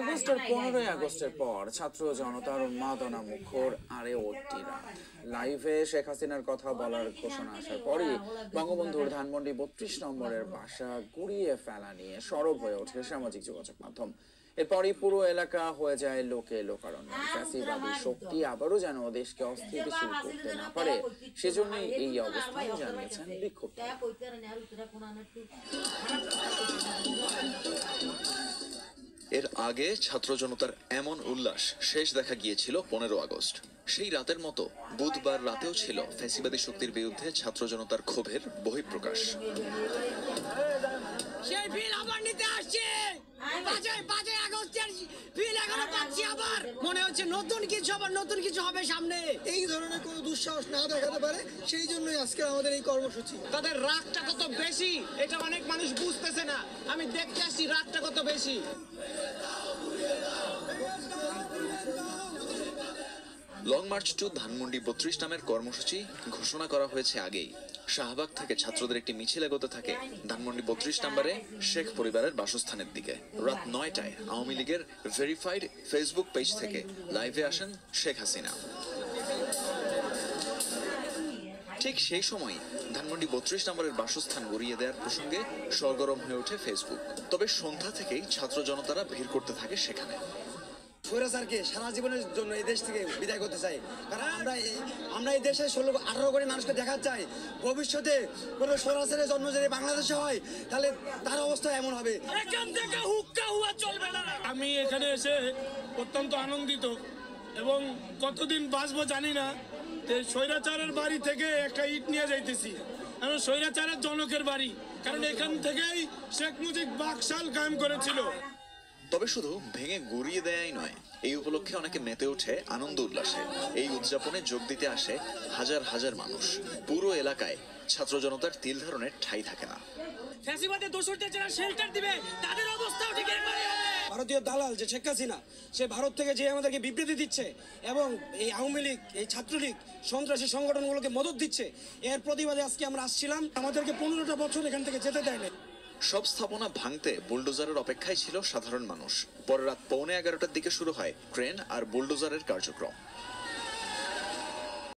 August আর 15 আগস্টের পর ছাত্র জনতার উন্মাদনা মুখর আরে ওটিরা লাইভে শেখ হাসিনার কথা বলার ঘোষণা আসার পরই বঙ্গবন্ধুর ধানমন্ডি 32 নম্বরের বাসা গুড়িয়ে ফেলা নিয়ে সরব হয়ে ওঠে সামাজিক যোগাযোগ মাধ্যম। এরপরই পুরো এলাকা হয়ে যায় লোকে লোকারণ্য। ফ্যাসিবাদী শক্তি আবারও যেন দেশকে অস্থিতিশীল করতে না পারে, সেজন্যই এই অবস্থান জানিয়েছেন বিক্ষুব্ধ। এর আগে ছাত্র জনতার এমন উল্লাস শেষ দেখা গিয়েছিল 15 আগস্ট। সেই রাতের মতো বুধবার রাতেও ছিল ফ্যাসিবাদী শক্তির বিরুদ্ধে ছাত্র জনতার ক্ষোভের বহিঃপ্রকাশ। সেই ফিল আবার নিতে আসছে, 5 আগস্টের ফিল এখনো পাচ্ছি। আবার মনে হচ্ছে নতুন কিছু, আবার নতুন কিছু হবে সামনে। এই ধরনের কোনো দুঃসাহস না দেখাতে পারে, সেই জন্যই আজকে আমাদের এই কর্মসূচি। তাদের রাগটা কত বেশি এটা অনেক মানুষ বুঝতেছে না। আমি দেখতে আসছি রাগটা কত বেশি। লং মার্চ টু ধানমন্ডি 32 নামের কর্মসূচি ঘোষণা করা হয়েছে আগেই। শাহবাগ থেকে ছাত্রদের একটি মিছিল এগোতে থাকে ধানমন্ডি 32 নম্বরে শেখ পরিবারের বাসস্থানের দিকে। রাত 9টায় আওয়ামী লীগের ভেরিফাইড ফেসবুক পেজ থেকে লাইভে আসেন শেখ হাসিনা। ঠিক সেই সময় ধানমন্ডি 32 নম্বরের বাসস্থান গড়িয়ে দেওয়ার প্রসঙ্গে সরগরম হয়ে ওঠে ফেসবুক। তবে সন্ধ্যা থেকেই ছাত্র জনতারা ভিড় করতে থাকে সেখানে। স্বৈরাচারকে সারা জীবনের জন্য এই দেশ থেকে বিদায় করতে চাই, কারণ আমরা এই দেশে 16-18 কোটি মানুষকে দেখাতে চাই ভবিষ্যতে কোনো স্বৈরাচারের জন্ম যদি বাংলাদেশে হয় তাহলে তার অবস্থা এমন হবে। এখান থেকে হুক্কা হুয়া চলবে না। আমি এখানে এসে অত্যন্ত আনন্দিত এবং কতদিন বাঁচবো জানি না। স্বৈরাচারের বাড়ি থেকে একটা ইট নিয়ে যাইতেছি, এবং স্বৈরাচারের জনকের বাড়ি, কারণ এখান থেকেই শেখ মুজিব বাকশাল কায়েম করেছিল। তবে শুধু ভেঙে গুড়িয়ে দেয়াই নয়, এই উপলক্ষে অনেকে মেতে ওঠে আনন্দ উল্লাসে। এই উদযাপনে যোগ দিতে আসে হাজার হাজার মানুষ। পুরো এলাকায় ছাত্র জনতার তিল ধারণের ঠাঁই থাকে না। ফ্যাসিবাদের দোসরদের যারা শেল্টার দিবে তাদের অবস্থাও ঠিক এরকমই হবে। ভারতীয় দালাল যে শেখ হাসিনা, সে ভারত থেকে যে আমাদেরকে বিবৃতি দিচ্ছে এবং এই আওয়ামী লীগ, এই ছাত্রলীগ, সন্ত্রাসী সংগঠনগুলোকে মদত দিচ্ছে, এর প্রতিবাদে আজকে আমরা আসছিলাম। আমাদেরকে 15টা বছর এখান থেকে যেতে দেয় না। সব স্থাপনা ভাঙতে বুলডোজারের অপেক্ষায় ছিল সাধারণ মানুষ। পরে রাত 11:15টার দিকে শুরু হয় ক্রেন আর বুলডোজারের কার্যক্রম।